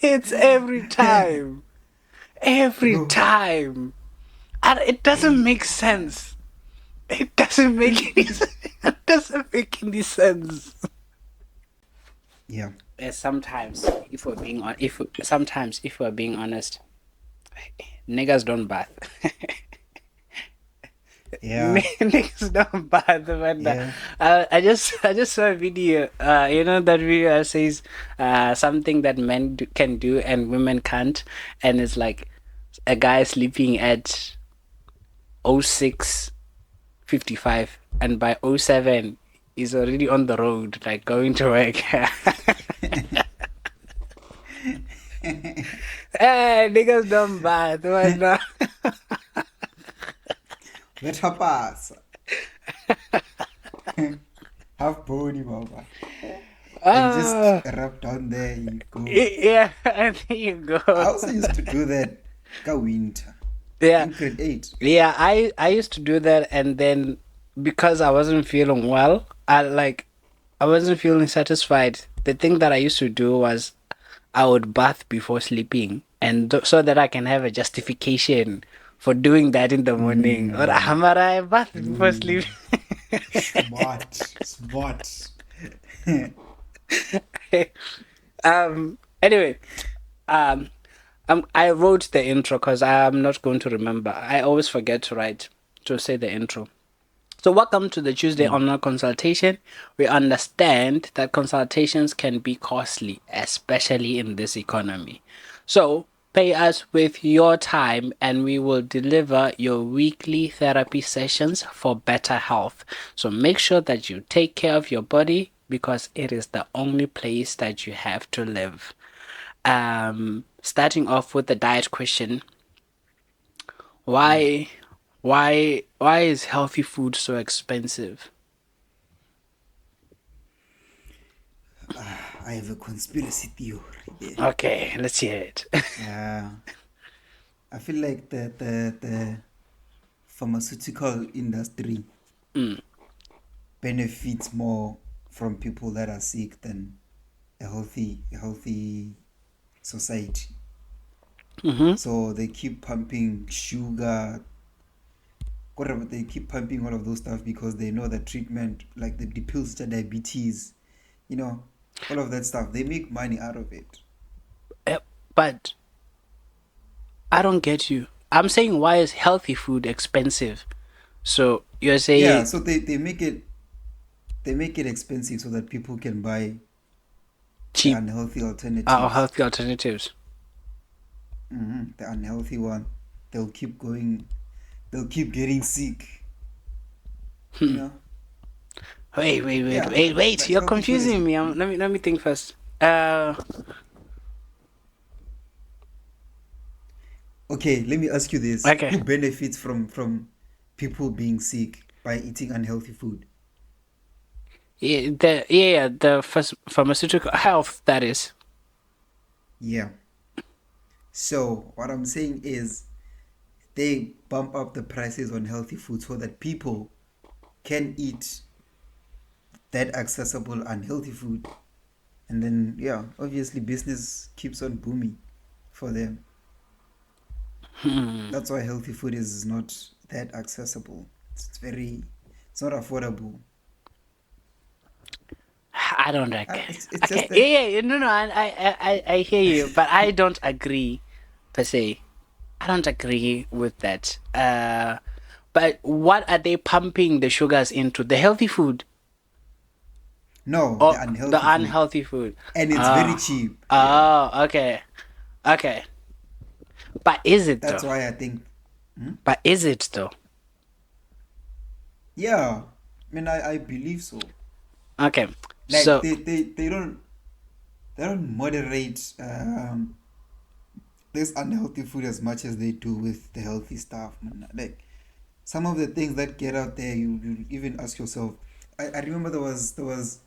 It's every time. Every Bro, time. And it doesn't make sense. It doesn't make any sense. It doesn't make any sense. yeah, Sometimes, if we're being on, if sometimes if we're being honest, niggas don't bath. yeah, Niggas don't bath. But yeah. I just saw a video. That video that says something that can do and women can't, and it's like a guy sleeping at 06:55, and by 07 he's already on the road, like going to work. Hey, niggas don't bath. Why not? Better pass. Half body, mama. And just Ah, rub down there, you go. yeah, there you I go. also used to do that ka winter Yeah, in grade 8. yeah. I used to do that, and then because I wasn't feeling well, I wasn't feeling satisfied. The thing that I used to do was I would bath before sleeping, and so that I can have a justification for doing that in the morning. Or Mm. I bath before Ooh. sleeping. Smart. Smart. Anyway, um, I wrote the intro because I'm not going to remember. I always forget to say the intro. So, welcome to the Tuesday Mm. online consultation. We understand that consultations can be costly, especially in this economy. So, pay us with your time and we will deliver your weekly therapy sessions for better health. So, make sure that you take care of your body because it is the only place that you have to live. Starting off with the diet question, Yeah. why, why is healthy food so expensive? I have a conspiracy theory there. Okay, let's hear it. Yeah. I feel like the pharmaceutical industry Mm. benefits more from people that are sick than a healthy society. Mm-hmm. So they keep pumping sugar, whatever, they keep pumping all of those stuff because they know that treatment, like the pills to diabetes, you know, all of that stuff, they make money out of it. But I don't get you. I'm saying why is healthy food expensive? So you're Yeah, saying so they make it expensive so that people can buy the cheap unhealthy or alternatives. healthy alternatives. The unhealthy one, they'll keep going, they'll keep getting sick, you Hmm. know. Yeah, Wait. but You're healthy food is. confusing me. Let me think first. Okay, let me ask you this: Okay. who benefits from people being sick by eating unhealthy food? The first pharmaceutical health, that is. Yeah. So what I'm saying is they bump up the prices on healthy food so that people can eat that accessible unhealthy food, and then yeah, obviously business keeps on booming for them. Hmm. That's why healthy food is not that accessible. It's not affordable. I don't agree. It's just Okay. that. No. I hear you, but I don't agree per se. I don't agree with that. But what are they pumping the sugars into? The healthy food No, or the the unhealthy food, unhealthy food? and it's very Oh, cheap. Yeah, okay, okay. But is it that's though? why I think. Hmm? But is it though? Yeah, I mean, I believe so. Okay, Like so they don't moderate this unhealthy food as much as they do with the healthy stuff, man. Like some of the things that get out there, you even ask yourself. I remember there was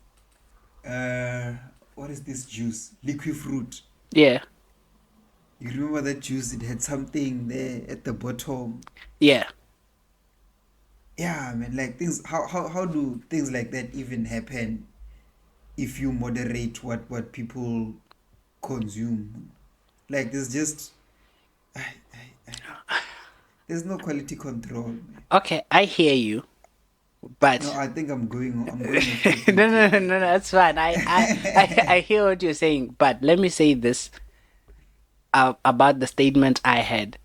uh what is this juice? Liquid fruit. yeah, You remember that juice? It had something there at the bottom. yeah. Yeah, I mean, like things. How do things like that even happen if you moderate what people consume? Like there's just there's no quality control, man. Okay, I hear you, No, but I think I'm going off no, topic. no, no, no, no, that's fine. I hear what you're saying, but let me say this about the statement I had.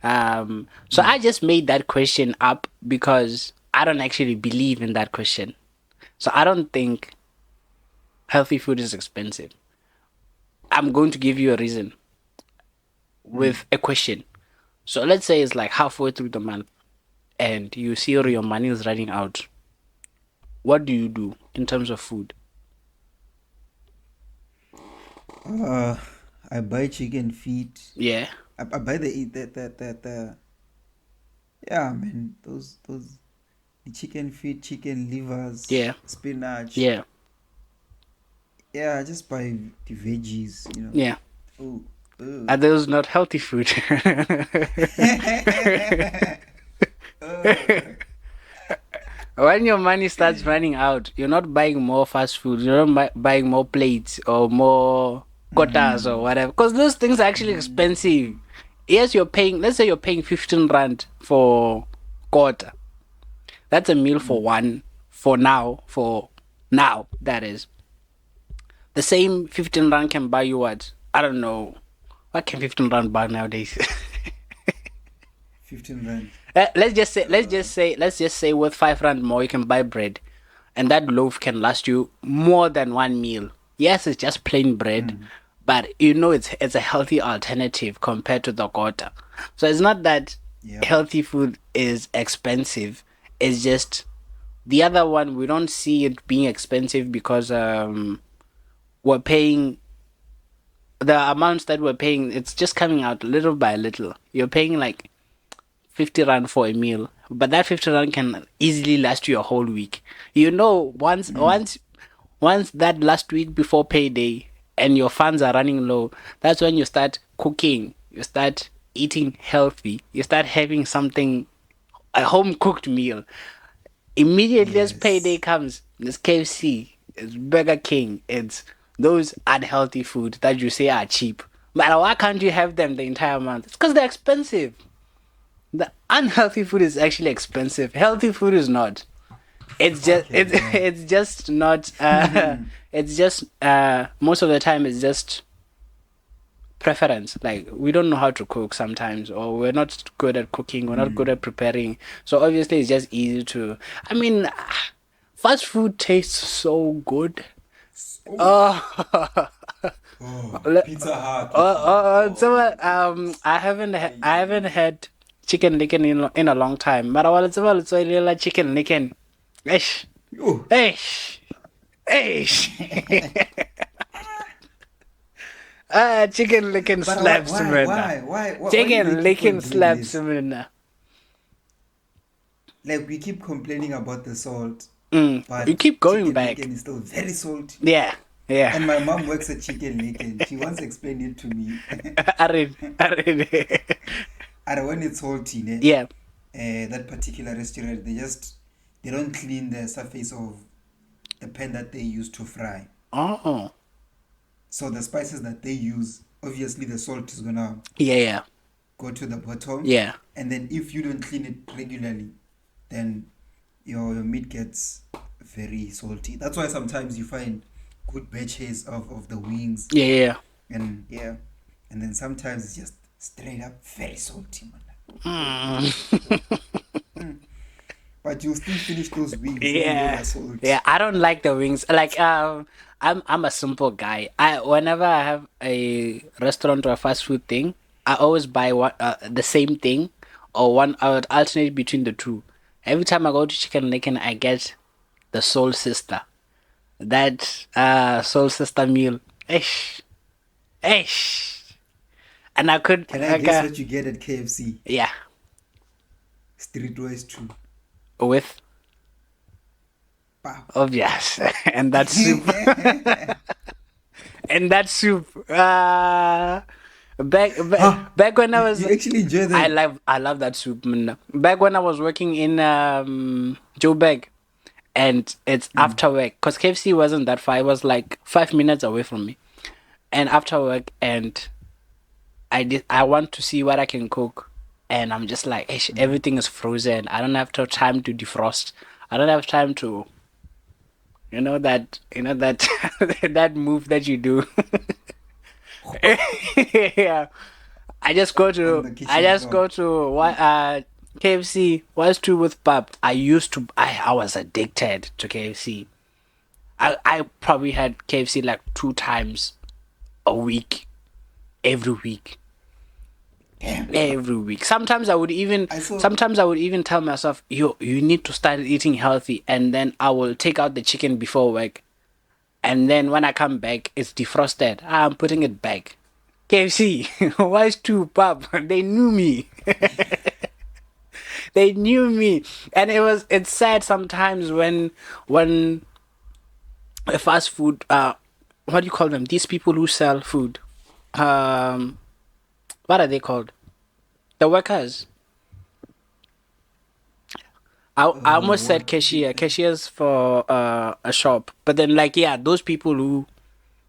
So I just made that question up because I don't actually believe in that question. So I don't think healthy food is expensive. I'm going to give you a reason with a question. So let's say it's like halfway through the month and you see your money is running out. What do you do in terms of food? Uh, I buy chicken feet. Yeah, I buy the yeah, man. Those the chicken feet, chicken livers, yeah, spinach. yeah, Yeah, I just buy the veggies. yeah. Oh, Are those not healthy food? When your money starts running out, you're not buying more fast food. You're not buying more plates or more quotas or mm, whatever. Because those things are actually mm, expensive. Yes, you're paying. Let's say you're paying 15 rand for quarter. That's a meal for mm. one. For now. For now, that is. The same 15 rand can buy you what? I don't know. What can 15 rand buy nowadays? 15 rand. Uh, Let's just say with 5 rand more, you can buy bread, and that loaf can last you more than one meal. Yes, it's just plain bread, mm, but you know it's a healthy alternative compared to the quarter. So it's not that yeah. healthy food is expensive. It's just the other one we don't see it being expensive because we're paying the amounts that we're paying. It's just coming out little by little. You're paying like 50 rand for a meal, but that 50 rand can easily last you a whole week. You know, Mm, once that last week before payday and your funds are running low, that's when you start cooking, you start eating healthy, you start having something, a home cooked meal. Immediately as payday yes. comes, it's KFC, it's Burger King, it's those unhealthy foods that you say are cheap. But why can't you have them the entire month? It's because they're expensive. The unhealthy food is actually expensive. Healthy food is not. Okay, yeah. It's just not it's just most of the time it's just preference. Like we don't know how to cook sometimes, or we're not good at cooking, we're not good Mm. at preparing. So obviously it's just easy to I mean fast food tastes so good. Oh, Oh oh, Le- Pizza Hut with so oh, I haven't had chicken licken in a long time. But I want to like chicken licken. Ish, oh. ish, ish. Chicken licken But slaps man. why do they Chicken keep on licken doing slaps this? man. Like we keep complaining about the salt, You but keep going chicken back. licken is still very salty. Yeah, yeah. And my mom works at chicken licken. She once explained it to me. I read. And when it's salty, ne, Yeah. that particular restaurant, they don't clean the surface of the pan that they use to fry. Oh. So the spices that they use, obviously the salt is gonna Yeah, yeah, go to the bottom, yeah. and then if you don't clean it regularly, then your meat gets very salty. That's why sometimes you find good batches of the wings, Yeah, yeah. and yeah, and then sometimes it's just straight up very salty, man. Oh, Mm. mm. But you still finish those wings even though Yeah, they're yeah. salty. I don't like the wings. Like I'm a simple guy. I whenever I have a restaurant or a fast food thing, I always buy the same thing, or one. I would alternate between the two. Every time I go to Chicken Licken, I get the Soul Sister. That Soul Sister meal. Ish, ish. And I could Can I like guess what you get at KFC? yeah, Streetwise too. with Pow. obvious and that soup. And that soup. Huh? Back when I was, You actually enjoy that? I love that soup. Man. Back when I was working in Joburg, and it's Mm. after work, cause KFC wasn't that far. It was like 5 minutes away from me, and after work, and I want to see what I can cook, and I'm just like, "Ish, Mhm. everything is frozen. I don't have time to defrost. I don't have time to, that that move that you do." Yeah. On the I kitchen just floor. go to what KFC. What's true with pub? I was addicted to KFC. I probably had KFC like 2 times a week, every week. Damn. Every week. I saw. Sometimes I would even tell myself, you need to start eating healthy, and then I will take out the chicken before work, and then when I come back, it's defrosted. I'm putting it back. KFC, why's two pub? They knew me. They knew me, and it's sad sometimes when a fast food what do you call them? These people who sell food, um, what are they called? The workers. I almost said What cashier. did Cashiers for a shop, but then like yeah, those people who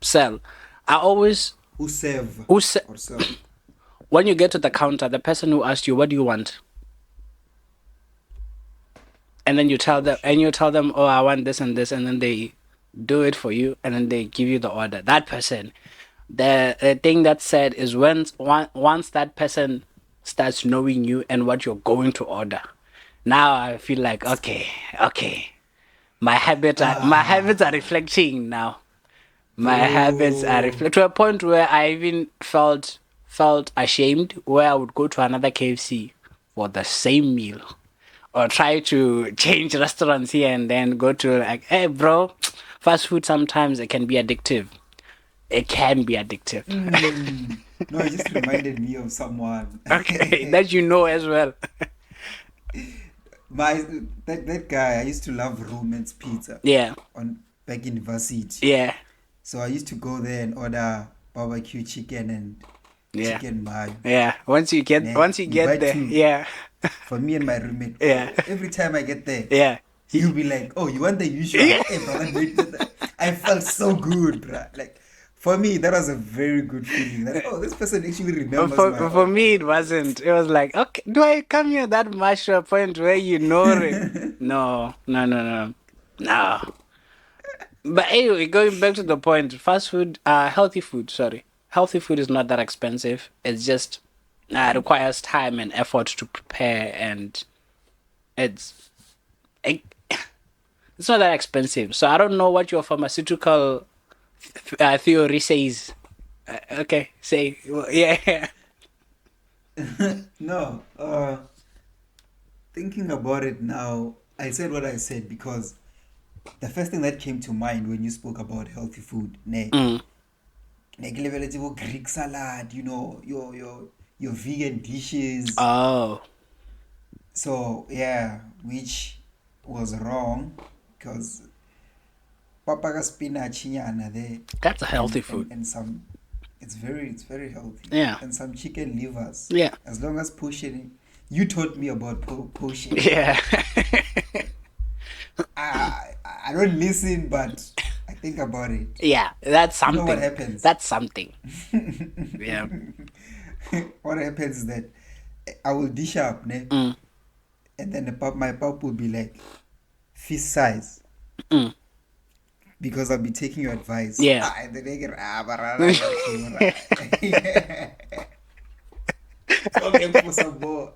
sell. I always who serve who se- or serve? when you get to the counter, the person who asks you, "What do you want?" and then Oh shit. you tell them, "Oh, I want this and this," and then they do it for you, and then they give you the order. That person, the thing that's said is once that person starts knowing you and what you're going to order, now I feel like okay, my habits are Ah, reflecting now. My habits are bro. reflect to a point where I even felt ashamed where I would go to another KFC for the same meal or try to change restaurants here and then go to like, hey bro, fast food sometimes it can be addictive. It can be addictive. Mm. No, it just reminded me of someone. Okay, that you know as well. My that guy, I used to love Roman's Pizza Yeah, on back in varsity. yeah, So I used to go there and order barbecue chicken and yeah, chicken mayo. yeah. Ne? Once you We buy get there, two yeah, for me and my roommate. yeah, Oh, every time I get there, yeah. he'll be like, "Oh, you want the usual?" Yeah. Hey, brother, wait. I felt so good, bruh. Like for me, that was a very good feeling. That oh, this person actually remembers my For order. me, it wasn't. It was like, okay, do I come here that much to a point where you know it? No, no, no, no, no. But anyway, going back to the point, fast food, healthy food, sorry. Healthy food is not that expensive. It's just requires time and effort to prepare, and it's it, it's not that expensive. So I don't know what your pharmaceutical theory says. Okay, say yeah, No, thinking about it now, I said what I said because the first thing that came to mind when you spoke about healthy food, mm. like Greek salad, your vegan dishes. Oh, So yeah, which was wrong because papaga spinach nyana there, that's a healthy and food. some. It's very healthy, Yeah, and some chicken livers. yeah, As long as portioning, you taught me about portioning. yeah, I don't listen, but I think about it. yeah. That's You know what something. happens? That's something. Yeah. What happens is that I will dish up, ne? Mm, And then my pop will be like fist size mm, because I'll be taking your advice. yeah. And then they get okay for some more.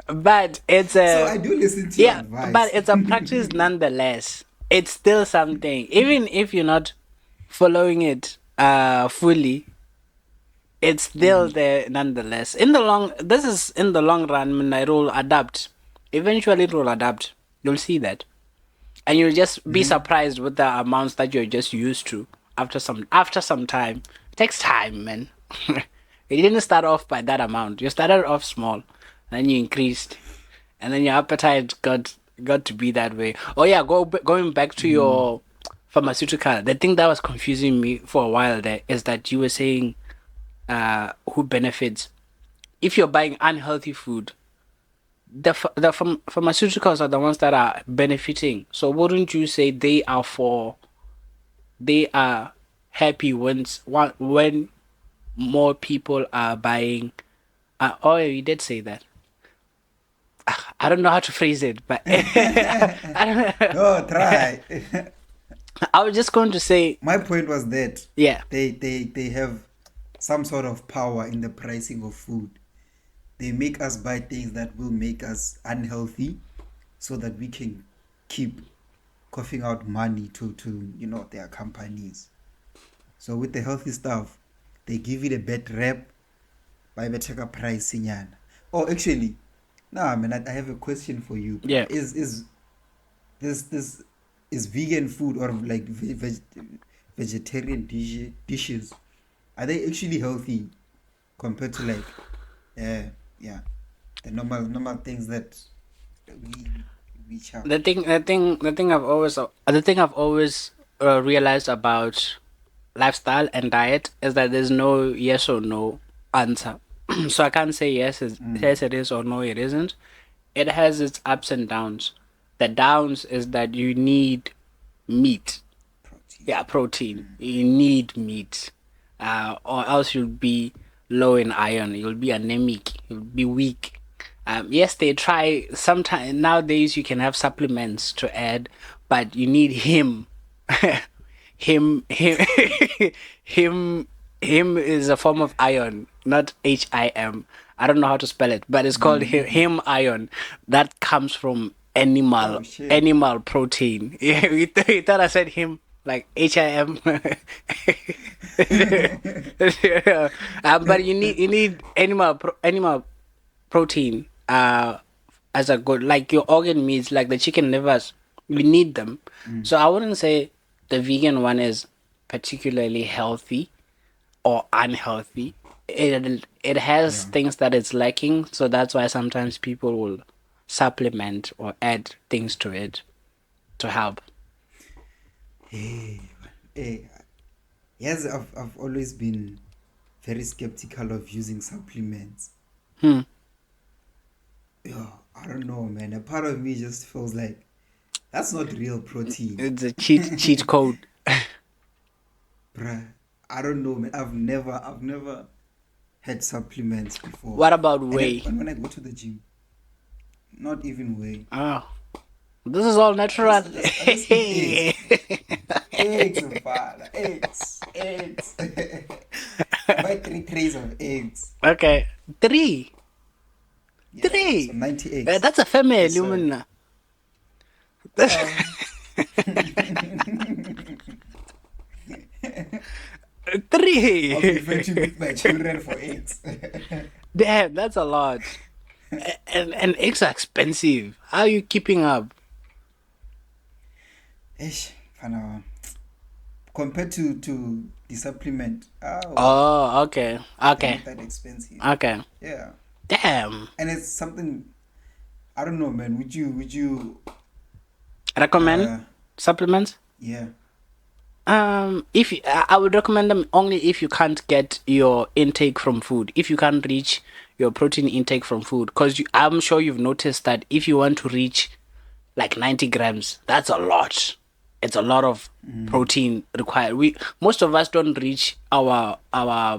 But it's So a I do listen to your yeah, but advice. it's a practice nonetheless. It's still something. Even if you're not following it fully, it's still Mm, there nonetheless. This is in the long run when it will adapt. Eventually it will adapt. You'll see that. And you'll just be mm, surprised with the amounts that you're just used to after some time. It takes time, man. You didn't start off by that amount. You started off small, and then you increased, and then your appetite got to be that way. Oh yeah, going back to mm. your pharmaceutical. The thing that was confusing me for a while there is that you were saying who benefits if you're buying unhealthy food. The pharmaceuticals are the ones that are benefiting. So wouldn't you say they are happy when more people are buying. Oh, you did say that. I don't know how to phrase it, but I don't. No, try. I was just going to say, My point was that yeah, they have some sort of power in the pricing of food. They make us buy things that will make us unhealthy so that we can keep coughing out money to their companies. So with the healthy stuff, they give it a bad rep by better pricing. Oh, actually, nah, man, I have a question for you, bro. yeah. Is this is vegan food or like vegetarian dishes, are they actually healthy compared to like yeah, the normal things that we we chop? The thing I've always realized about lifestyle and diet is that there's no yes or no answer. So I can't say yes it is or no it isn't. It has its ups and downs. The downs is that you need meat. Protein. Yeah, protein. You need meat, or else you'll be low in iron. You'll be anemic. You'll be weak. Yes, they try. Sometimes nowadays you can have supplements to add, but you need him. him, him, him is a form of iron, not HIM. I don't know how to spell it, but it's called him iron. That comes from Oh animal shit. animal protein. Yeah, we thought I said him like HIM. But you need animal protein as a good, like your organ meats, like the chicken livers. We need them. So I wouldn't say the vegan one is particularly healthy or unhealthy. It has Yeah. things that it's lacking, so that's why sometimes people will supplement or add things to it to help. Hey, hey, yes, I've always been very skeptical of using supplements. Hmm. Yeah, I don't know, man. A part of me just feels like that's not real protein. It's a cheat code. Bruh, I don't know, man. I've never had supplements before. What about And then whey? when I go to the gym, not even way. Oh, this is all natural. I just eat eggs. Eggs, father. Eggs. I buy three trays of eggs. Okay, three, Yeah, so three. 90 eggs. That's a family, Yes, sir. man. Yeah. I'll be Three. fighting with my children for eggs. Damn, that's a lot. And eggs are expensive. How are you keeping up? Ish, fana. Compared to the supplement, well, Oh, okay, they're okay, not that expensive. okay. Yeah, Damn. and it's something I don't know, man. Would you Recommend uh supplements? yeah. If I would recommend them only if you can't get your intake from food. If you can't reach your protein intake from food, because I'm sure you've noticed that if you want to reach like 90 grams, that's a lot. It's a lot of protein required. We Most of us don't reach our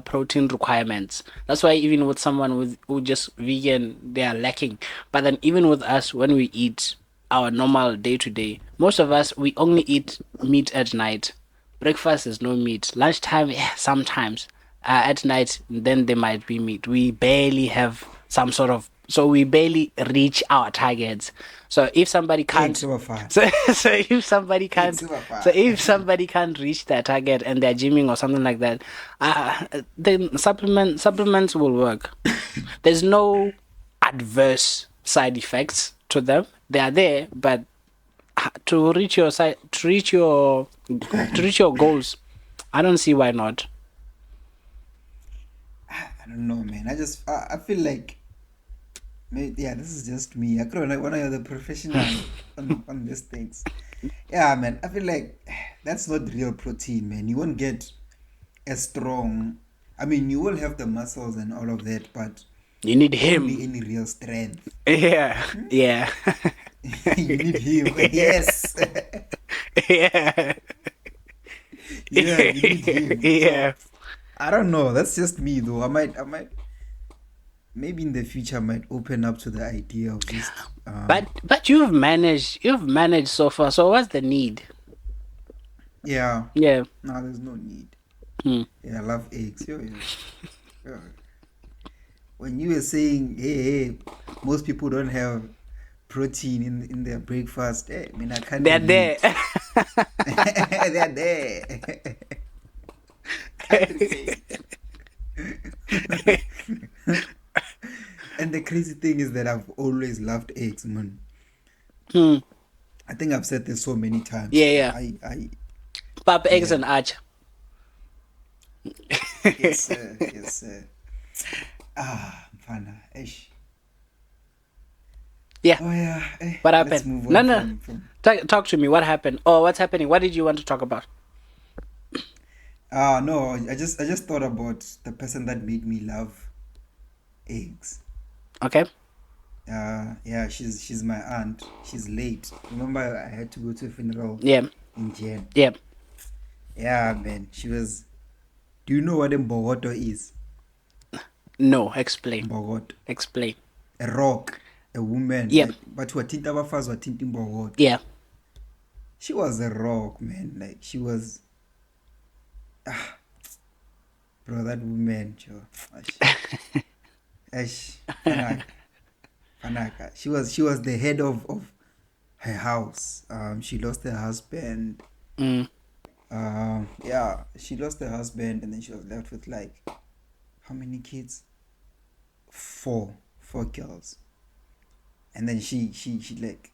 protein requirements. That's why even with someone with who just vegan, they are lacking. But then even with us, when we eat our normal day to day, most of us we only eat meat at night. Breakfast is no meat. Lunchtime, yeah, sometimes. At night, then there might be meat. We barely have some sort of, so we barely reach our targets. So if somebody Eggs can't, over fire. so if somebody Eggs can't, over so fire. if somebody can't reach their target and they're gymming or something like that, then supplements will work. There's no adverse side effects to them. They are there, but to reach your side, to reach your goals, I don't see why not. I don't know, man. I feel like maybe, yeah, this is just me. I could like one of the professional on these things. Yeah, man. I feel like that's not real protein, man. You won't get as strong. I mean, you will have the muscles and all of that, but You need it won't be him. any real strength. Yeah, yeah, You need him. Yes. yeah, Yeah, you need him. yeah. So I don't know. That's just me though. I might, maybe in the future I might open up to the idea of just But you've managed so far. So what's the need? yeah. Yeah. No, there's no need. Hmm. Yeah, I love eggs. Yo, yo, yo. When you were saying, hey, most people don't have protein in their breakfast, I mean, I can't They're there. relate. They're there. Can't relate. And the crazy thing is that I've always loved eggs, man. Hmm. I think I've said this so many times. Yeah, yeah. Papa eggs Yeah, and arch. yes, sir, yes, sir. Ah, Mfana, ish. Yeah. Oh yeah, What let's happened? move No, on no. from. Talk to me. What happened? Oh, what's happening? What did you want to talk about? Ah, no, I just thought about the person that made me love eggs. Okay. Yeah, she's my aunt. She's late. Remember, I had to go to a funeral Yeah. in Jan. Yeah. Yeah, man, she was. Do you know what a mbogoto is? No. Explain. Mbogoto, Explain. a rock, a woman. Yeah. Like, but watinta abafazi watinta imbogoto. Yeah. She was a rock, man. Like she was, bro. That woman, Joe. Ash, fanaka, fanaka. She was the head of her house. She lost her husband. Mm. Yeah, she lost her husband, and then she was left with like how many kids? Four girls. And then she like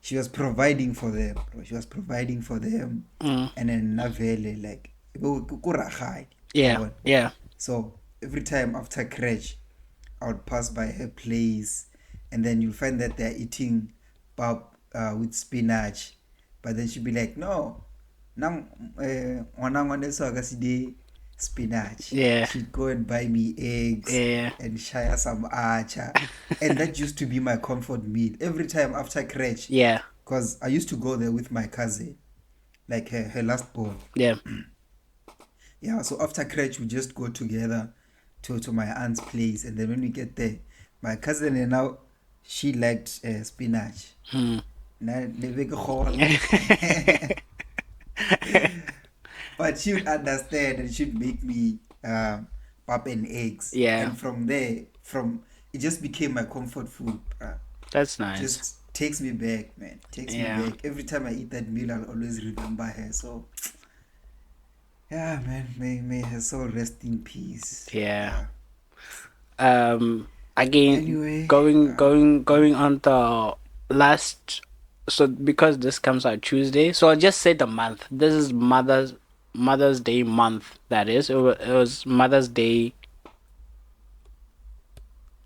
she was providing for them, bro. She was providing for them, Mm. and then Navele like kurahai, Yeah. yabona. Yeah. So every time after crash, I would pass by her place, and then you'll find that they're eating pap with spinach, but then she'd be like, no, nang spinach. Yeah. She'd go and buy me eggs Yeah. and share some acha, and that used to be my comfort meal every time after crash, Yeah. because I used to go there with my cousin, like her last born. Yeah. Yeah, so after crèche, we just go together to my aunt's place, and then when we get there, my cousin and now she liked spinach. Hmm. But she would understand and she'd make me pap and eggs, Yeah. and from there, from it just became my comfort food. That's nice. Just takes me back, man. Takes me Yeah. back. Every time I eat that meal, I'll always remember her. So yeah, man. May her soul rest in peace. Yeah. Yeah. Again, Anyway, going on the last. So because this comes out Tuesday, so I'll just say the month. This is Mother's Day month. That is, it was Mother's Day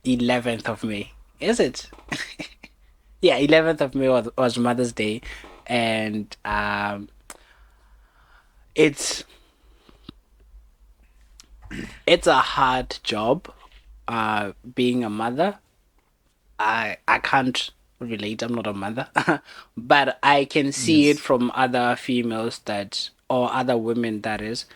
11th of May. Is it? Yeah, 11th of May was Mother's Day, and it's it's a hard job, being a mother. I can't relate. I'm not a mother, but I can see it yes. from other females or other women that is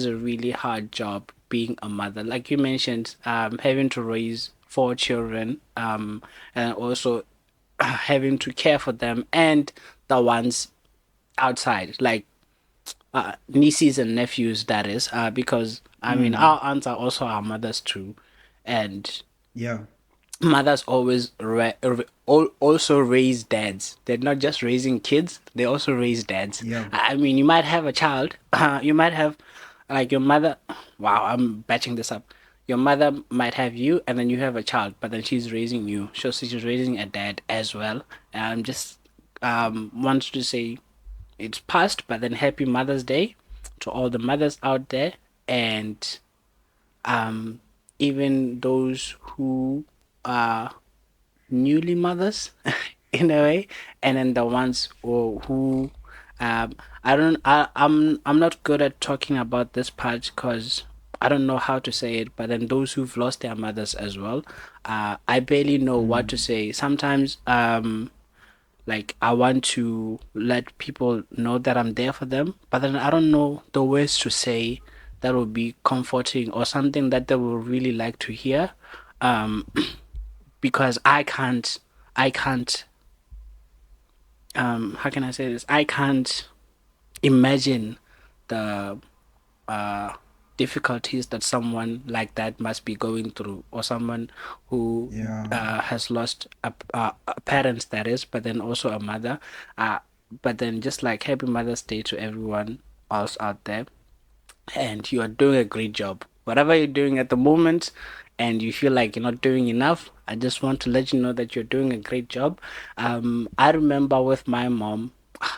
a really hard job being a mother. Like you mentioned, having to raise four children, and also having to care for them and the ones outside, like nieces and nephews. That is, because I mean Mm, our aunts are also our mothers too, and yeah. mothers always also raise dads. They're not just raising kids; they also raise dads. Yeah. I mean, you might have a child. You might have, like your mother. Wow, I'm batching this up. Your mother might have you, and then you have a child, but then she's raising you. So she's raising a dad as well. And I'm just want to say it's past, but then happy Mother's Day to all the mothers out there, and um, even those who are newly mothers in a way, and then the ones who I don't I'm not good at talking about this part because I don't know how to say it, but then those who've lost their mothers as well, I barely know what to Mm, say sometimes. Like I want to let people know that I'm there for them, but then I don't know the words to say that will be comforting or something that they will really like to hear. Um, because I can't, how can I say this? I can't imagine the uh, difficulties that someone like that must be going through, or someone who Yeah. has lost a parent, that is, but then also a mother. Uh, but then just like Happy Mother's Day to everyone else out there, and you are doing a great job. Whatever you're doing at the moment, and you feel like you're not doing enough, I just want to let you know that you're doing a great job. I remember with my mom,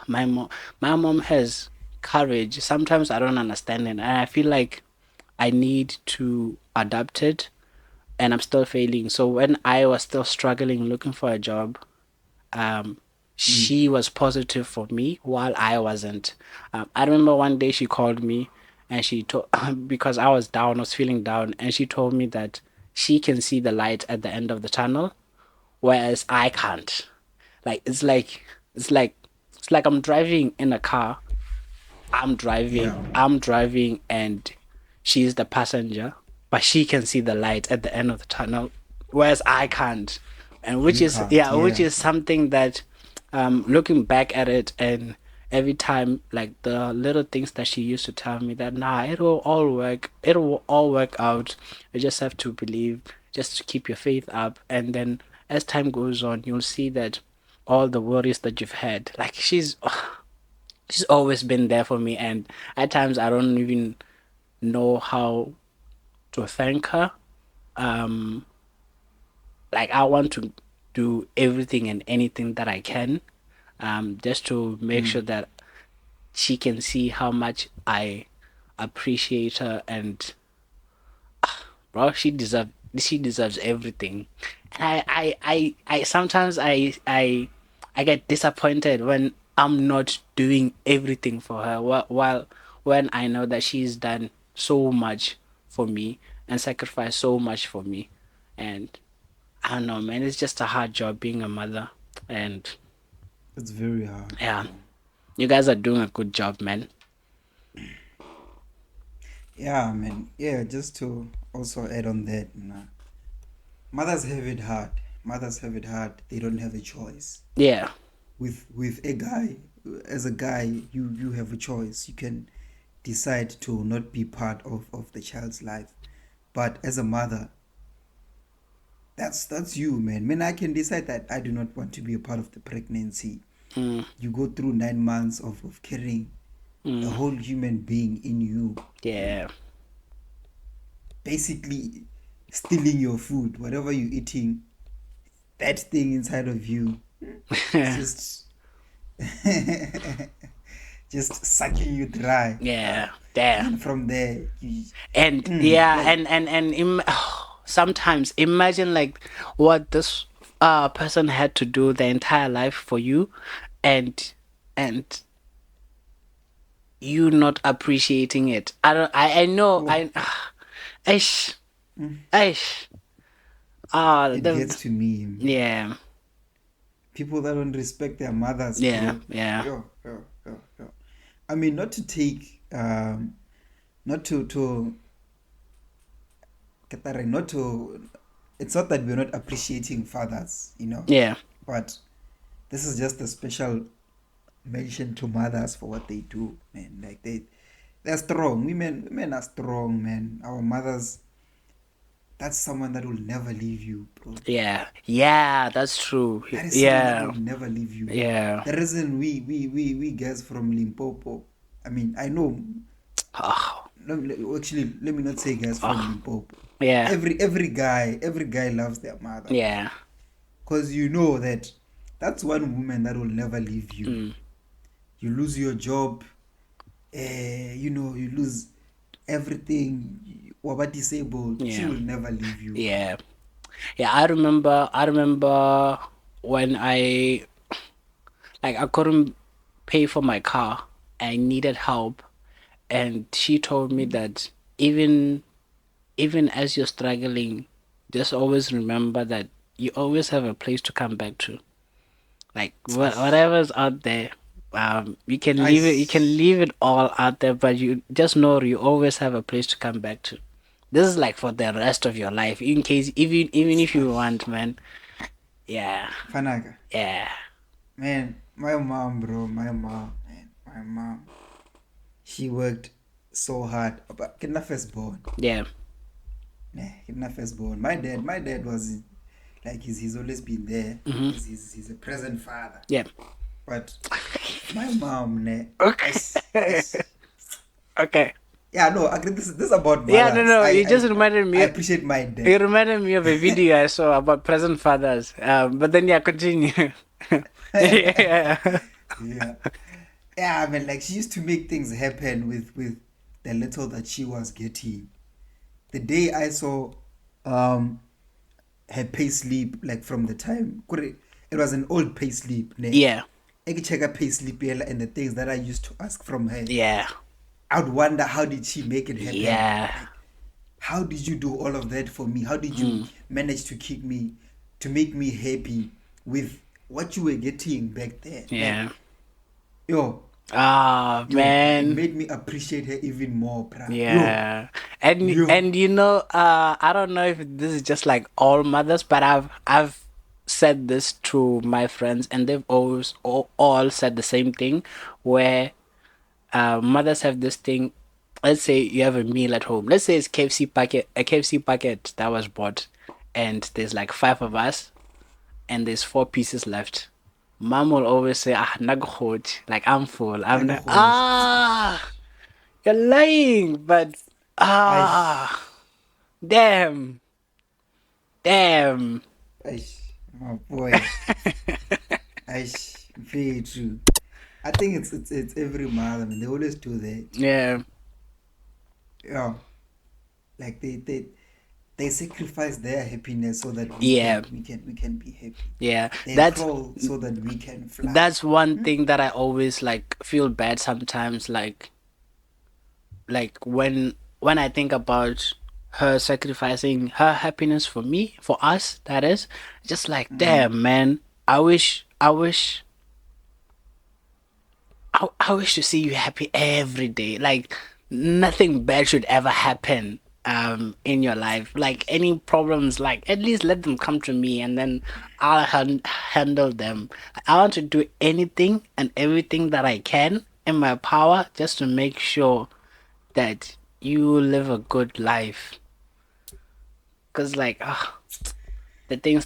my mom, my mom has courage. Sometimes I don't understand it, and I feel like I need to adapt it, and I'm still failing. So when I was still struggling looking for a job, um, Mm. she was positive for me while I wasn't. I remember one day she called me and she told because I was down, I was feeling down, and she told me that she can see the light at the end of the tunnel, whereas I can't. Like it's like it's like I'm driving in a car. Yeah. I'm driving, and she's the passenger, but she can see the light at the end of the tunnel, whereas I can't. And which You is, can't. yeah, which Yeah. is something that, looking back at it, and every time, like the little things that she used to tell me, that nah, it will all work out. You just have to believe, just to keep your faith up, and then as time goes on, you'll see that all the worries that you've had, like she's always been there for me, and at times I don't even know how to thank her. um like I want to do everything and anything that I can, just to make Mm. sure that she can see how much I appreciate her. And bro, she deserves everything. And I sometimes I get disappointed when I'm not doing everything for her, while when I know that she's done so much for me and sacrificed so much for me. And I don't know, man, it's just a hard job being a mother. And It's very hard, yeah, bro. you guys are doing a good job, man. Yeah, man. Yeah, just to also add on that, mothers have it hard. Mothers have it hard. They don't have a choice. Yeah. With a guy, as a guy, you have a choice. You can decide to not be part of the child's life. But as a mother, that's you, man. Man, I can decide that I do not want to be a part of the pregnancy. Mm, You go through 9 months of carrying a mm, whole human being in you, yeah. basically stealing your food, whatever you're eating, that thing inside of you, it's just just sucking you dry. Yeah. Damn. And from there, you, And yeah, like, sometimes imagine like what this person had to do their entire life for you, and and you not appreciating it. I don't. I know. oh, Ish, mm, ish. it gets The to me. yeah, People that don't respect their mothers, yeah, bro. yeah, Yo. I mean, not to take, not to get that right, not to. It's not that we're not appreciating fathers, yeah. but this is just a special mention to mothers for what they do, man. Like they're strong. Women are strong, man. Our mothers, that's someone that will never leave you, bro. Yeah, yeah, that's true. That is someone that Yeah, will never leave you. yeah. The reason we guys from Limpopo, I mean, I know. Oh, Actually, let me not say guys from oh, Limpopo. yeah, Every guy loves their mother, yeah. cause you know that that's one woman that will never leave you. Mm, You lose your job, you lose everything. Waba disabled, she yeah, will never leave you, bro. yeah, yeah. I remember when I couldn't pay for my car. I needed help, and she told me that even as you're struggling, just always remember that you always have a place to come back to. Like Ash, whatever's out there, You can I leave it. You can leave it all out there, but you just know you always have a place to come back to. This is like for the rest of your life, in case even if you want, man. Yeah, Fanaka. yeah, Man, my mom, bro, my mom, man, my mom. She worked so hard. But kidna firstborn. yeah. Nah, kidna firstborn. My dad was like he's always been there. Mm-hmm. He's a present father. Yeah. But my mom, nah, Okay. Okay. yeah, no, agree. This is about Yeah, no, mothers. no. I You just I reminded I me. appreciate my It dad. reminded me of a video I saw about present fathers. But then yeah, continue. Yeah. Yeah. Yeah, I mean, like she used to make things happen with the little that she was getting. The day I saw um her pay slip, like from the time it was an old pay slip, ne? Yeah. I could check her pay slip and the things that I used to ask from her. Yeah. I would wonder how did she make it happen? Yeah. Like, how did you do all of that for me? How did you Mm. manage to keep me, to make me happy with what you were getting back then? Like, Yeah. yo, Ah, it man. made me appreciate her even more, bruh. Yeah. And Yo. you know, I don't know if this is just like all mothers, but I've said this to my friends and they've always all said the same thing where mothers have this thing. Let's say you have a meal at home. Let's say it's a KFC packet that was bought, and there's like five of us, and there's four pieces left. Mom will always say, "Ah, nagkhot," like I'm full. I'm like, Nagahoj. you're lying, but Aish. ah, damn, damn. Aish. My boy. Aish. Very true. I think it's every mother. I mean, they always do that. Yeah, Yeah. Like they sacrifice their happiness so that yeah, we can be happy. yeah. They That's crawl so that we can fly. that's one Hmm? thing that I always like feel bad sometimes. Like when I think about her sacrificing her happiness for me, for us, that is, just like Mm. damn man, I wish to see you happy every day. Like nothing bad should ever happen in your life. Like any problems, like at least let them come to me and then I'll handle them. I want to do anything and everything that I can in my power just to make sure that you live a good life. Cause like the Man, things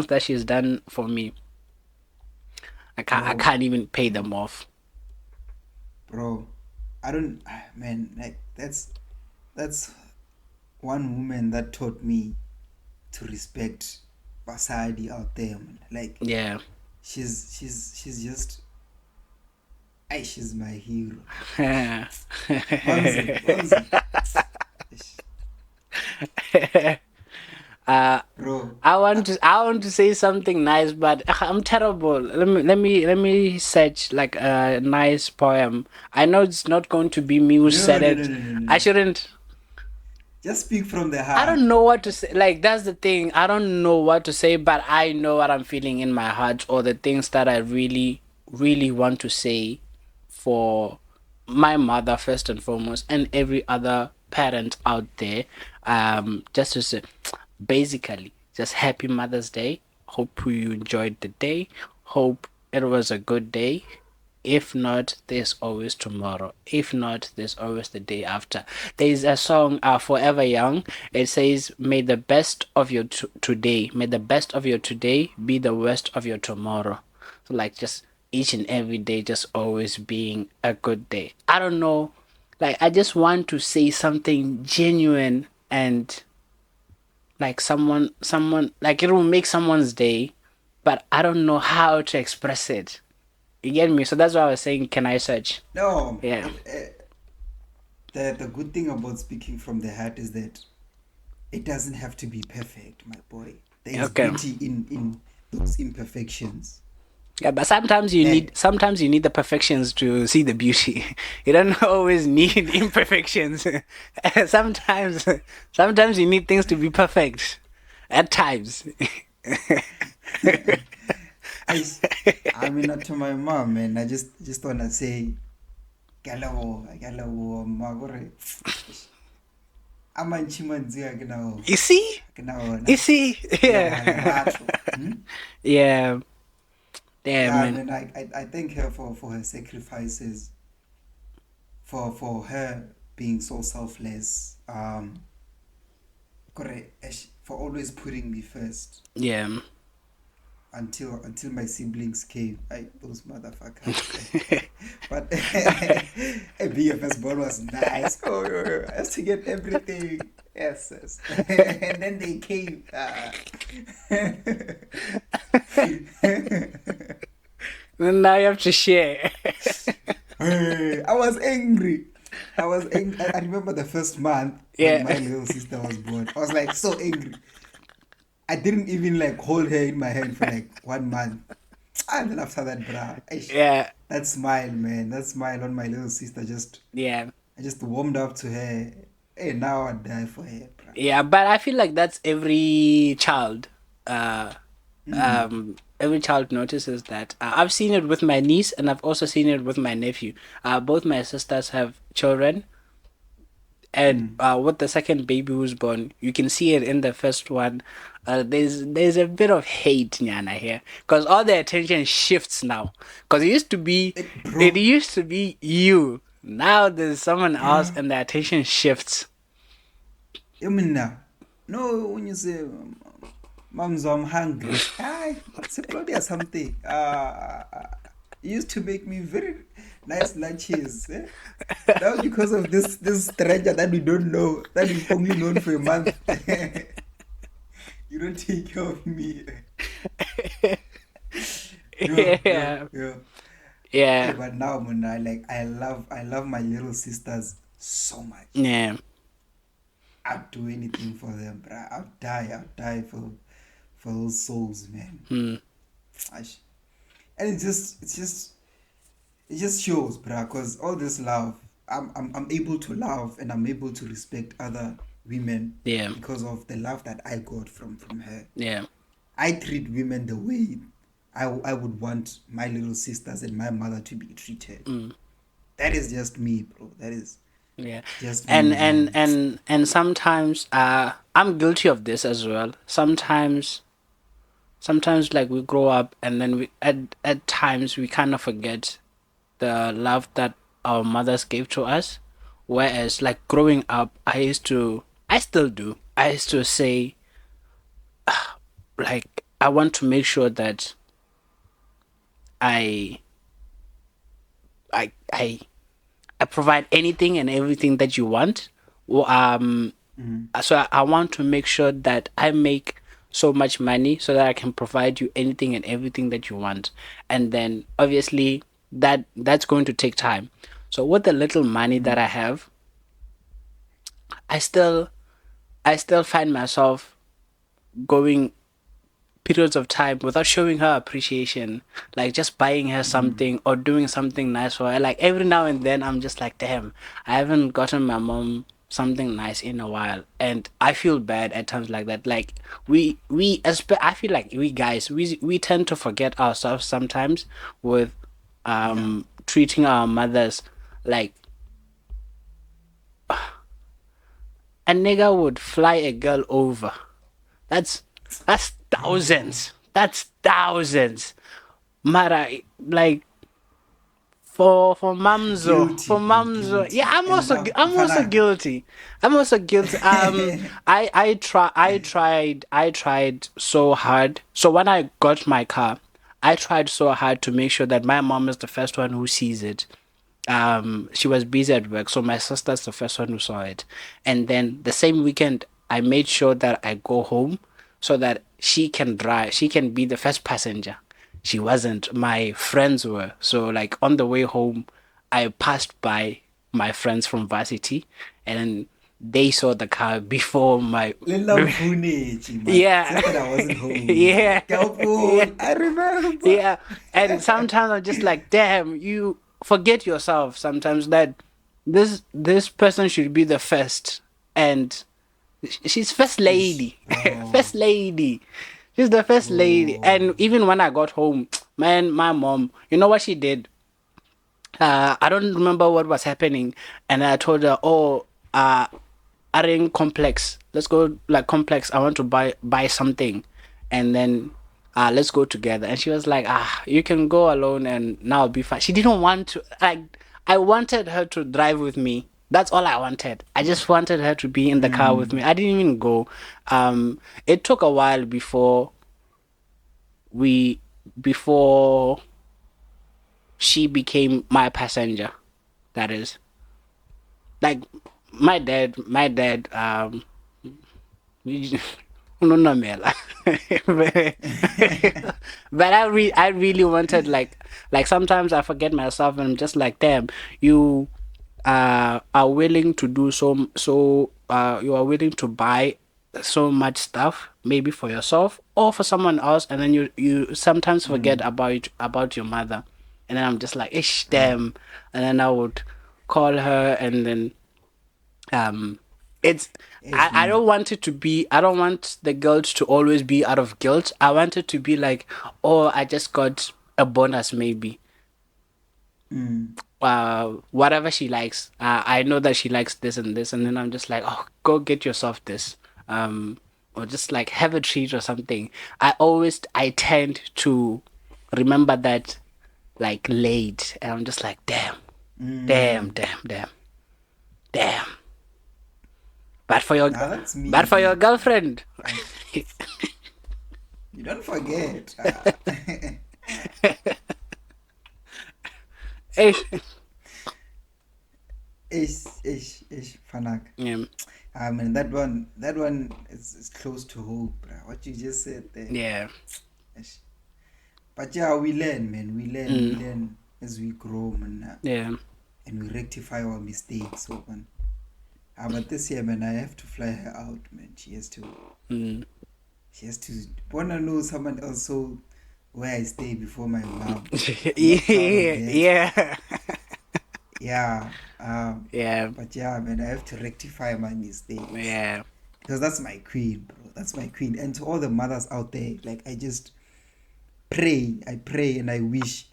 that she's done for me, I bro, can't even pay them off. bro. I don't man, like that's one woman that taught me to respect Basadi out there, man. Like Yeah. she's just she's my hero. Mamzi, Mamzi. Ish, uh, bro. I want to say something nice, but I'm terrible. Let me search like a nice poem. I know it's not going to be me who No, said no, no, it. no, no, no, I no. shouldn't. Just speak from the I heart. don't know what to say. Like that's the thing. I don't know what to say, but I know what I'm feeling in my heart or the things that I really want to say for my mother first and foremost and every other parent out there. Just to say basically just happy Mother's Day. Hope you enjoyed the day. Hope it was a good day. If not, there's always tomorrow. If not, there's always the day after. There's a song, Forever Young. It says, may the best of your today, may the best of your today be the worst of your tomorrow. So, like, just each and every day, just always being a good day. I don't know. Like, I just want to say something genuine and like like it will make someone's day, but I don't know how to express it. You get me? So that's why I was saying, can I search? No, Yeah. the good thing about speaking from the heart is that it doesn't have to be perfect, my boy. There is Okay. beauty in those imperfections. Yeah, but Ne? sometimes you need the perfections to see the beauty. You don't always need imperfections. sometimes sometimes you need things to be perfect. At times. I mean, not to my mom, man. I just wanna say, galawo, magore. Amanchi manzi You see? You agnaona. see? Yeah, Yeah. Lerato. Hmm? Yeah. Damn, Yeah, I man. mean, I thank her for her sacrifices, for her being so selfless. For always putting me first Yeah. until my siblings came. Those motherfuckers. But BFS ball was nice. Oh, I used to get everything. Yes, yes. And then they came. And now you have to share. I was angry. I was angry. I remember the first month when Yeah. my little sister was born. I was like so angry. I didn't even like hold her in my hand for like 1 month. And then after that, bruh, Yeah. that smile, man, that smile on my little sister Yeah. I just warmed up to her. Hey, now I die for her, bruh. Yeah, but I feel like that's every child. Uh, every child notices that. I've seen it with my niece, and I've also seen it with my nephew. Both my sisters have children, and Mm. with the second baby who's born, you can see it in the first one. There's a bit of hate, Nyana, here, because all the attention shifts now. Because it Bro, used to be you. Now there's someone else, bruh. and the attention shifts. You mean now? No, when you say, Mom's, I'm hungry. It's probably something. It used to make me very nice lunches. Eh? Now because of this stranger that we don't know, that we've only known for a month, you don't take care of me. Yo, yo, Yeah, yo. Hey, yeah, but now, man, I love my little sisters so much. yeah. I'd do anything for them, bruh. I'd die for those souls, man. Hmm. Ash. And it just shows, bruh, because all this love, I'm able to love and I'm able to respect other women Yeah, because of the love that I got from her. yeah. I treat women the way I would want my little sisters and my mother to be treated. Mm. That is just me, bro. That is Yeah. just me, And man. sometimes I'm guilty of this as well. Sometimes like we grow up and then we at times we kind of forget the love that our mothers gave to us. Whereas like growing up I still do. I used to say like I want to make sure that I I I I provide anything and everything that you want. Well, Mhm. so I want to make sure that I make so much money so that I can provide you anything and everything that you want. And then obviously that's going to take time. So with the little money that I have, I still I still find myself going periods of time without showing her appreciation, like just buying her something or doing something nice for her. Like every now and then, I'm just like, damn, I haven't gotten my mom something nice in a while, and I feel bad at times like that. Like I feel like we guys, we tend to forget ourselves sometimes with Yeah. treating our mothers like a nigga would fly a girl over. That's that's Bro. thousands. That's thousands. Mara, like Guilty, for bro. Mamzo. Yeah, Guilty. And now, I'm also Fanaka. guilty. I'm also guilty. I tried so hard. So when I got my car, I tried so hard to make sure that my mom is the first one who sees it. She was busy at work, so my sister's the first one who saw it. And then the same weekend, I made sure that I go home so that she can drive, she can be the first passenger. She wasn't, my friends were. So, like, on the way home, I passed by my friends from varsity and they saw the car before my. Lila mfuneki, man. Yeah. Except that I wasn't home. Yeah. Yeah. Careful. I remember. Yeah. And sometimes I'm just like, damn, you forget yourself sometimes that this person should be the first, and she's first lady. First Bro. lady. She's the first lady. Oh. And even when I got home, man, my mom, you know what she did? I don't remember what was happening, and I told her, "Oh, are in complex. Let's go like complex. I want to buy something, and then let's go together." And she was like, you can go alone, and now I'll be fine. She didn't want to. Like, I wanted her to drive with me. That's all I wanted. I just wanted her to be in the car with me. Mm. I didn't even go. It took a while we before she became my passenger. That is like my dad unonamela. But I really wanted, like sometimes I forget myself and I'm just like, damn, you are willing to do you are willing to buy so much stuff, maybe for yourself or for someone else, and then you sometimes forget Mm. about your mother. And then I'm just like, ish, Yeah. damn. And then I would call her, and then um it's Ish, I man. don't want it to be, I don't want the girls to always be out of guilt. I want it to be like, oh, I just got a bonus, maybe Mm. whatever she likes. I know that she likes this and this, and then I'm just like, oh, go get yourself this, or just like have a treat or something. I tend to remember that like late, and I'm just like, damn, damn, Mm. damn, damn, damn. But for your Now that's but me, for your man. girlfriend, I, you don't forget. eh, Fanak. yeah, I mean that one is close to home, bruh. What you just said there. yeah, Ish. But yeah, we learn, man. We mm, learn as we grow, man, yeah, and we rectify our mistakes. So, man. But this year, man, I have to fly her out, man. mm. She has to wanna know someone else. So where I stay before my mom. I'm not proud of Yeah, that. yeah, Yeah. yeah, But yeah, man, I have to rectify my mistakes yeah, because that's my queen, bro. That's my queen. And to all the mothers out there, like I just pray, and I wish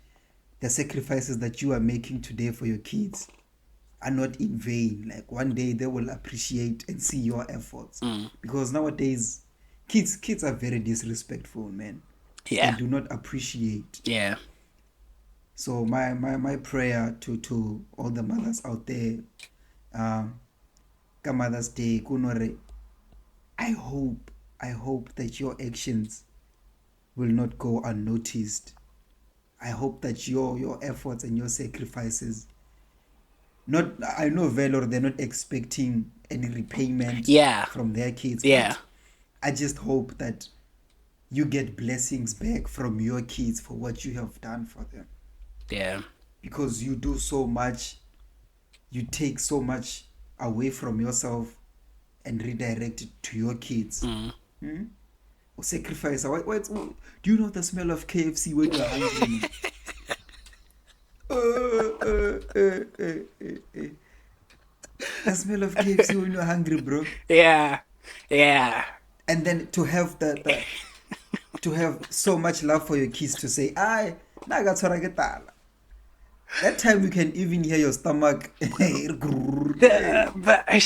the sacrifices that you are making today for your kids are not in vain. Like one day they will appreciate and see your efforts. mm, Because nowadays kids are very disrespectful, man. They yeah, do not appreciate. yeah, So my prayer to all the mothers out there, um, ka Mother's Day, kunore, I hope that your actions will not go unnoticed. I hope that your efforts and your sacrifices, not, I know Valor, they're not expecting any repayment yeah, from their kids, yeah, but I just hope that you get blessings back from your kids for what you have done for them, yeah, because you do so much, you take so much away from yourself and redirect it to your kids. mm. Hmm? Or sacrifice. Do you know the smell of KFC when you're hungry, man? The smell of KFC when you're hungry, bro. Yeah, yeah, And then to have to have so much love for your kids to say, "I nagatshwara ke tala." That time you can even hear your stomach. but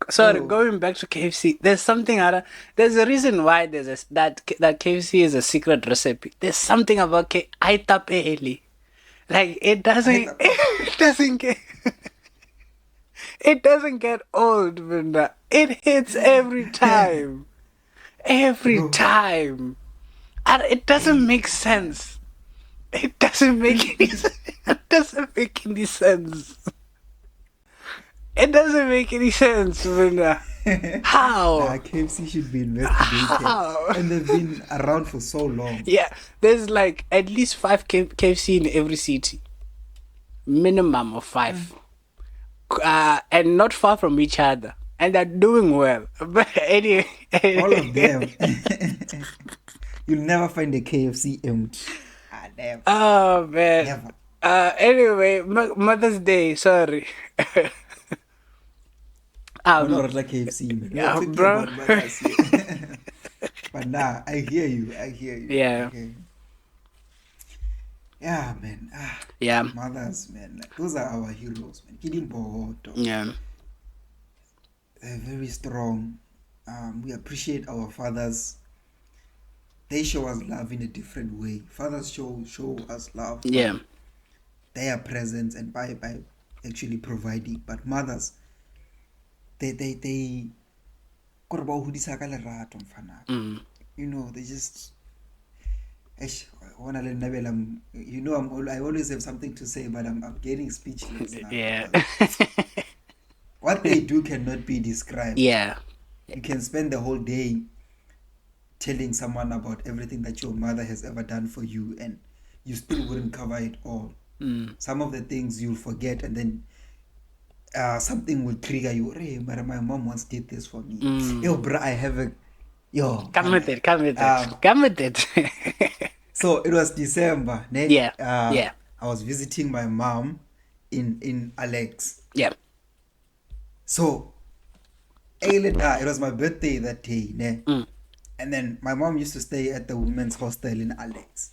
sorry, Oh, going back to KFC, there's something other. There's a reason why that KFC is a secret recipe. There's something about Aitapeli. Like it I doesn't, thought, it doesn't get, it doesn't get old, Brenda. It hits every time, every bro. time, and it doesn't Hey, make sense. It doesn't make any. It doesn't make any sense. It doesn't make any sense, Brenda. nah, How? KFC should be investigated, How? and they've been around for so long. Yeah, there's like at least five KFC in every city, minimum of five, and not far from each other, and they're doing well. But anyway, All of them. You'll never find a KFC empty. Ah, never, oh man. never. Anyway, Mother's Day. Sorry. But um, not like KFC, man. We are yeah, talking bro. about mothers here. But nah, I hear you. I hear you. I Yeah, hear you. Yeah, man. yeah, Mothers, man. Like, those are our heroes, man. Kidimbohoto. yeah, They're very strong. We appreciate our fathers. They show us love in a different way. Fathers show us love by yeah, their presence and by actually providing. But mothers, they kore ba o hodisa ka lerato mfanaka. mm, You know, they just Eish, you know, I always have something to say, but I'm getting speechless now yeah, because what they do cannot be described. yeah, You can spend the whole day telling someone about everything that your mother has ever done for you, and you still wouldn't cover it all. mm, Some of the things you'll forget, and then something will trigger you. Hey, but my mom once did this for me. Yo, mm. bro, I have a yo. Come with it, come with it, Um, come with it. So it was December, ne? Yeah, yeah, I was visiting my mom in Alex. yeah, So it was my birthday that day, ne? mm, And then my mom used to stay at the women's hostel in Alex.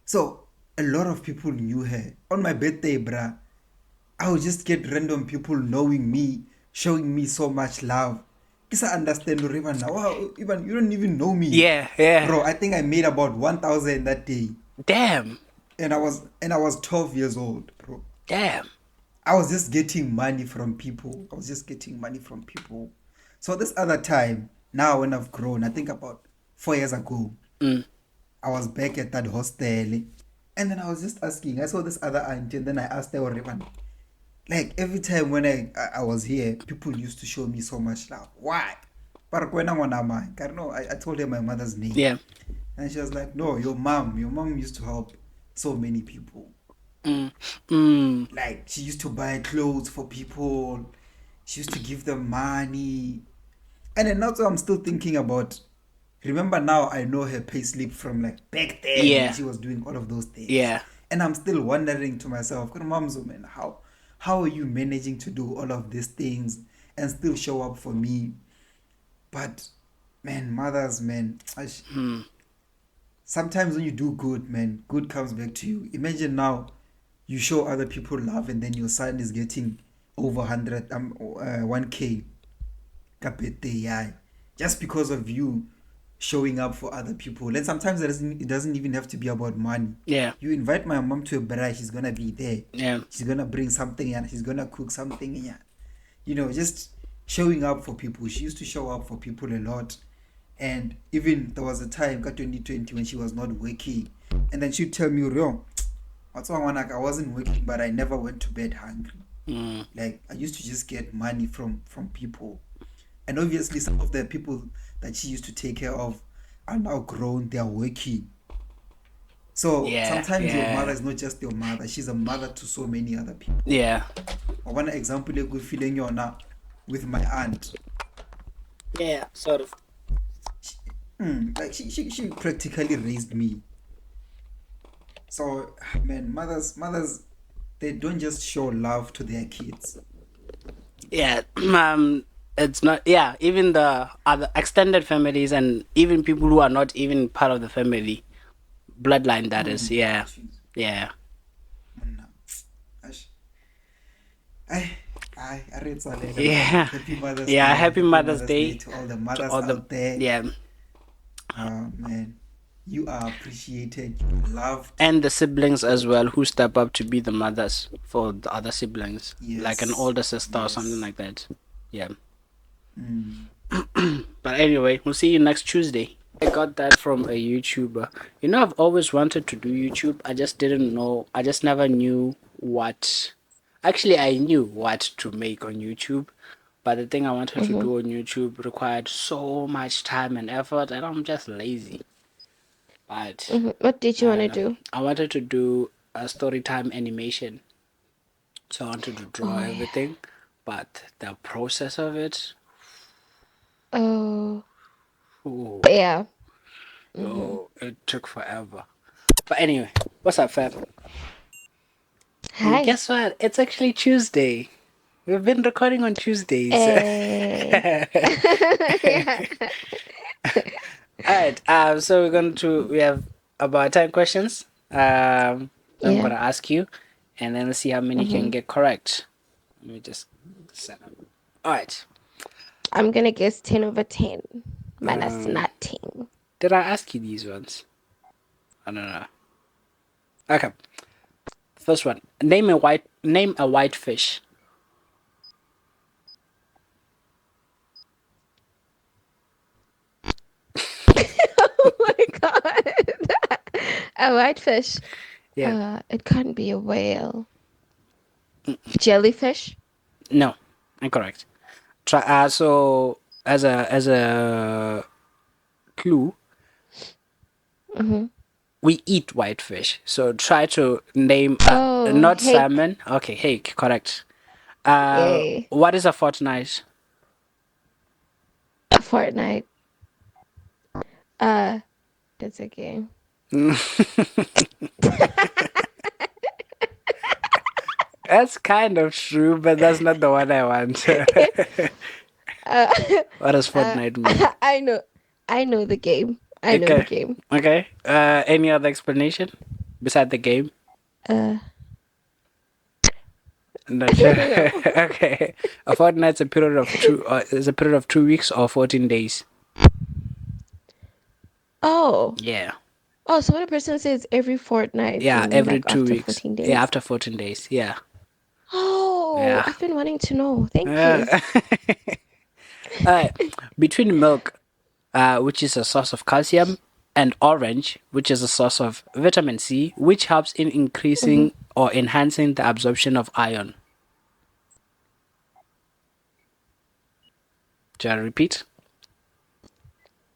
So a lot of people knew her. On my birthday, bruh, I would just get random people knowing me, showing me so much love. Because I understand even now. Wow, even you don't even know me. yeah, yeah. Bro, I think I made about 1,000 that day. Damn, And I was 12 years old, bro. damn. I was just getting money from people. I was just getting money from people. So this other time, now when I've grown, I think about 4 years ago, Mm, I was back at that hostel. And then I was just asking. I saw this other auntie, and then I asked her, "Rivan, like every time when I was here, people used to show me so much love. Why?" But when I'm on Ama, I don't know. I told her my mother's name. yeah. And she was like, "No, your mom used to help so many people. Mm, mm, Like she used to buy clothes for people. She used to give them money." And then that's what I'm still thinking about. Remember now I know her payslip from like back then when yeah, she was doing all of those things. yeah, And I'm still wondering to myself, Momzo, man, how are you managing to do all of these things and still show up for me? But man, mothers, man, mm, sometimes when you do good, man, good comes back to you. Imagine now you show other people love and then your son is getting over 1K kapete, yeah, just because of you showing up for other people. And sometimes it doesn't even have to be about money. yeah, You invite my mom to a braai, she's gonna be there. yeah, She's gonna bring something and she's gonna cook something, yeah. Just showing up for people. She used to show up for people a lot. And even there was a time, 2020, when she was not working. And then she'd tell me, Ryo, what's wrong? Like, I wasn't working, but I never went to bed hungry. mm, Like, I used to just get money from people. And obviously, some of the people that she used to take care of are now grown, they are working. So yeah, sometimes your mother yeah, is not just your mother, she's a mother to so many other people. yeah, One example, a good feeling you're now with my aunt. yeah, sort of. Like she practically raised me. So man, mothers, they don't just show love to their kids. Yeah, it's not. Yeah, even the other extended families and even people who are not even part of the family bloodline. That is, yeah, Jeez. yeah, No. Ash. I read something about yeah, Happy Mother's yeah. Day. Happy Happy Mother's Mother's Day Day to all the to mothers all the out there. yeah, Man, you are appreciated, you are loved. and the siblings as well who step up to be the mothers for the other siblings, like an Yes, older sister or something yes. like that. Yeah. Mm. But anyway, we'll see you next Tuesday. I got that from a YouTuber. You know, I've always wanted to do YouTube. I just didn't know. I just never knew what. Actually, I knew what to make on YouTube, but the thing I wanted to Mm-hmm. do on YouTube required so much time and effort, and I'm just lazy. But Mm-hmm. What did you I want to don't know. do? I wanted to do a story time animation, so I wanted to draw Oh yeah. everything, but the process of it, Oh ooh, yeah. Mm-hmm. oh, it took forever. But anyway, what's up, Fab? And Hi. guess what? It's actually Tuesday. We've been recording on Tuesdays. Eh. Yeah. right. So we have about 10 questions. I'm Yeah. gonna ask you, and then let's see how many you can Mm-hmm. get correct. Let me just set up. All right. I'm gonna guess 10 over 10. Minus Um, nothing. did I ask you these ones? I don't know. Okay. First one. Name a white fish. Oh my god. A whitefish. Yeah. It can't be a whale. Jellyfish? No. Incorrect. Try. So as a clue, Mm-hmm. we eat whitefish. So try to name Oh, not hake. salmon. Okay, hake, correct. Yay. What is a fortnight? A fortnight. Uh, that's a game. That's kind of true, but that's not the one I want. uh, What does uh, fortnight mean? I know. I know the game. I know the Okay, game. okay. Any other explanation beside the game? Uh, Not I sure. don't know. Okay, a fortnight's a period of two. Is a period of 2 weeks or 14 days. Oh. Yeah, Oh, so when a person says every fortnight, they yeah. mean Every like two after weeks. 14 Yeah, days? after 14 days. Yeah, Oh, yeah. I've been wanting to know. Thank you. Uh, Alright. Between milk, which is a source of calcium, and orange, which is a source of vitamin C, which helps in Mm-hmm. increasing or enhancing the absorption of iron. Shall I repeat?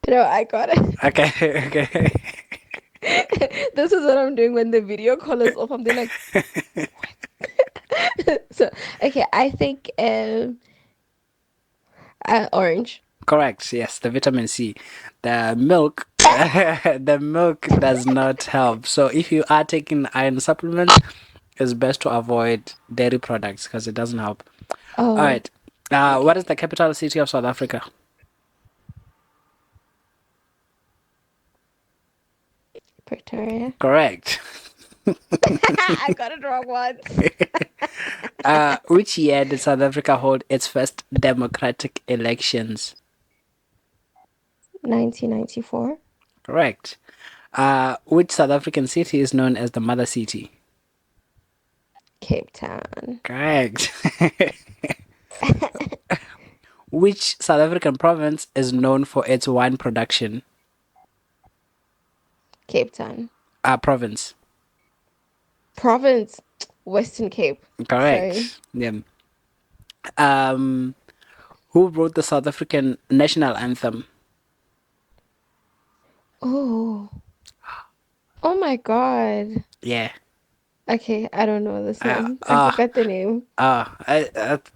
No, I got it. Okay, okay. This is what I'm doing when the video call is off. I'm there like, so okay, I think orange. Correct. Yes, the vitamin C. The milk, the milk does not help. So if you are taking iron supplements, it's best to avoid dairy products because it doesn't help. All Oh, right. What okay. is the capital city of South Africa? Pretoria. Correct. I got it wrong once. Which year did South Africa hold its first democratic elections? 1994. Correct. Which South African city is known as the mother city? Cape Town. Correct. Which South African province is known for its wine production? Cape Town. Province. Province. Western Cape. Sorry. Correct. Yeah. Um, who wrote the South African national anthem? Oh. Oh my God. Yeah. Okay, I don't know this Uh, one. I uh, forgot the name.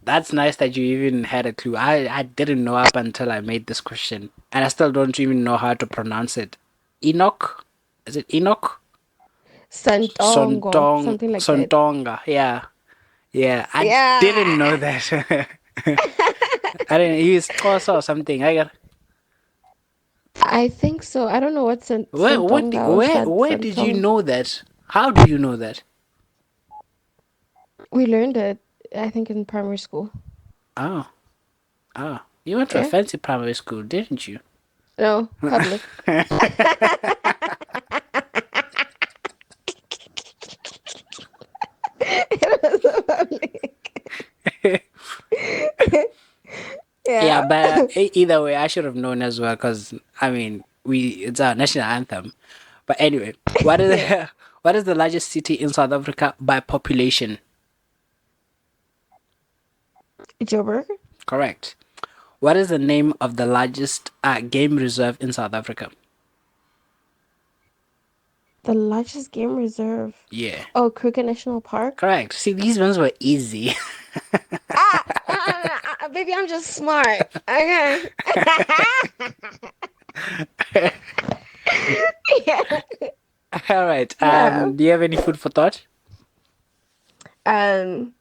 that's nice that you even had a clue. I didn't know up until I made this question, and I still don't even know how to pronounce it. Enoch, is it Enoch? Santongo, something like that. Sontonga. Yeah, yeah. I didn't know Yeah. that. I didn't use Xhosa or something. I got I think so. I don't know what Santonga or where did you Santong. know that? How do you know that? We learned it, I think, in primary school. Oh, oh. You went to a Yeah? fancy primary school, didn't you? No, public. It was a public. Yeah, Yeah. but either way, I should have known as well because I mean, we it's our national anthem. But anyway, what is Yeah. the, what is the largest city in South Africa by population? Joburg? Correct. What is the name of the largest game reserve in South Africa? The largest game reserve. Yeah, Oh, Kruger National Park? correct. See, these ones were easy. Baby, I'm just smart. Okay. Yeah. All right. Yeah. Do you have any food for thought? Um,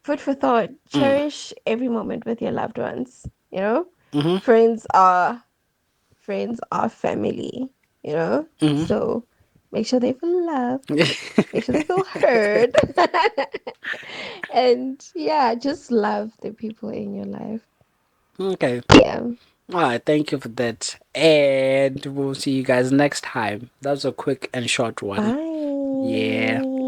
food for thought. Mm. Cherish every moment with your loved ones. You know, Mm-hmm. friends are friends are family, you know? Mhm. So make sure they feel loved, make sure they feel heard. And yeah, just love the people in your life. Okay. Yeah. All right. Thank you for that. And we'll see you guys next time. That was a quick and short one. Yeah. Bye.